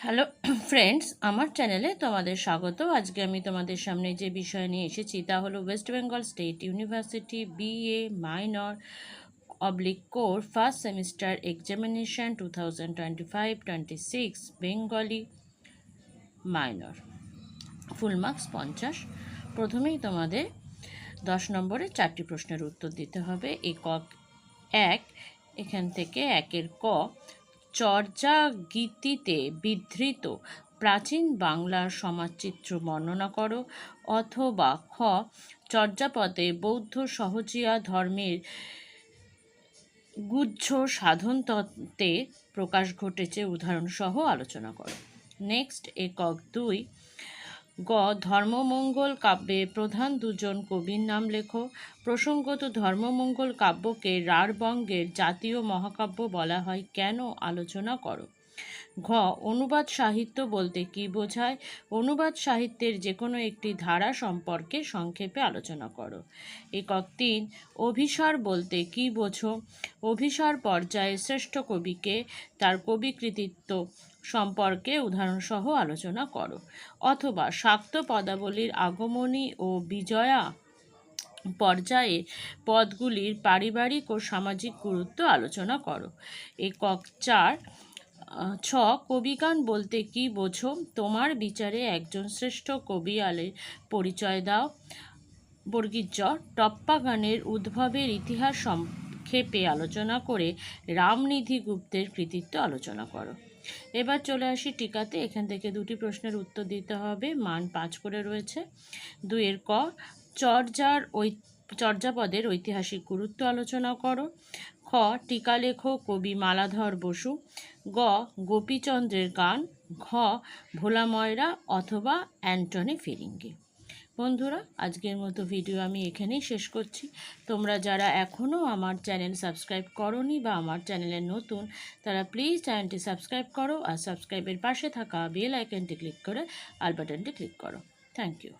Hello friends, আমার চ্যানেলে তোমাদের স্বাগত। আজকে আমি তোমাদের সামনে যে বিষয় নিয়ে এসেছি তা হলো West Bengal state university BA minor core first semester examination 2025-26 Bengali minor, full marks 50। প্রথমেই তোমাদের 10 নম্বরে 4টি প্রশ্নের উত্তর দিতে হবে। একক 1, এখান থেকে 1-এর ক, চর্যা গীতিতে বিধৃত প্রাচীন বাংলার সমাজচিত্র বর্ণনা করো, অথবা খ, চর্যাপদে বৌদ্ধ সহজিয়া ধর্মের গুহ্য সাধন তত্ত্বে প্রকাশ ঘটেছে উদাহরণসহ আলোচনা করো। নেক্সট একক 2, গ, ধর্মমঙ্গল কাব্যে প্রধান দুজন কবির নাম লেখো। প্রসঙ্গত ধর্মমঙ্গল কাব্যকে রাঢ়বঙ্গের জাতীয় মহাকাব্য বলা হয় কেন আলোচনা করো। ঘ, অনুবাদ সাহিত্য বলতে কী বোঝায়? অনুবাদ সাহিত্যের যে কোনো একটি ধারা সম্পর্কে সংক্ষেপে আলোচনা করো। একক 3, অভিসার বলতে কী বোঝো? অভিসার পর্যায়ে শ্রেষ্ঠ কবিকে তার কবি কৃতিত্ব সম্পর্কে উদাহরণসহ আলোচনা করো, অথবা শাক্ত পদাবলীর আগমনী ও বিজয়া পর্যায়ে পদগুলির পারিবারিক ও সামাজিক গুরুত্ব আলোচনা করো। একক 4, ছ, কবিগান বলতে কী বোঝো? তোমার বিচারে একজন শ্রেষ্ঠ কবিয়ালের পরিচয় দাও। বর্গীজ টপ্পা গানের উদ্ভবের ইতিহাস সংক্ষেপে আলোচনা করে রামনিধি গুপ্তের কৃতিত্ব আলোচনা করো। এবার চলে আসি টিকাতে। এখান থেকে 2টি প্রশ্নের উত্তর দিতে হবে, মান 5 করে রয়েছে। 2-এর ক, চর্যাপদের ঐতিহাসিক গুরুত্ব আলোচনা করো। খ, টিকা লেখো কবি মালাধর বসু। গ, গোপীচন্দ্রের গান। ঘ, ভোলা ময়রা অথবা অ্যান্টনি ফিরিঙ্গি। বন্ধুরা, আজকের মতো ভিডিও আমি এখানেই শেষ করছি। তোমরা যারা এখনও আমার চ্যানেল সাবস্ক্রাইব করোনি বা আমার চ্যানেলে নতুন, তারা প্লিজ চ্যানেলটি সাবস্ক্রাইব করো আর সাবস্ক্রাইবের পাশে থাকা বেল আইকনটি ক্লিক করে অল বাটনটি ক্লিক করো। Thank you.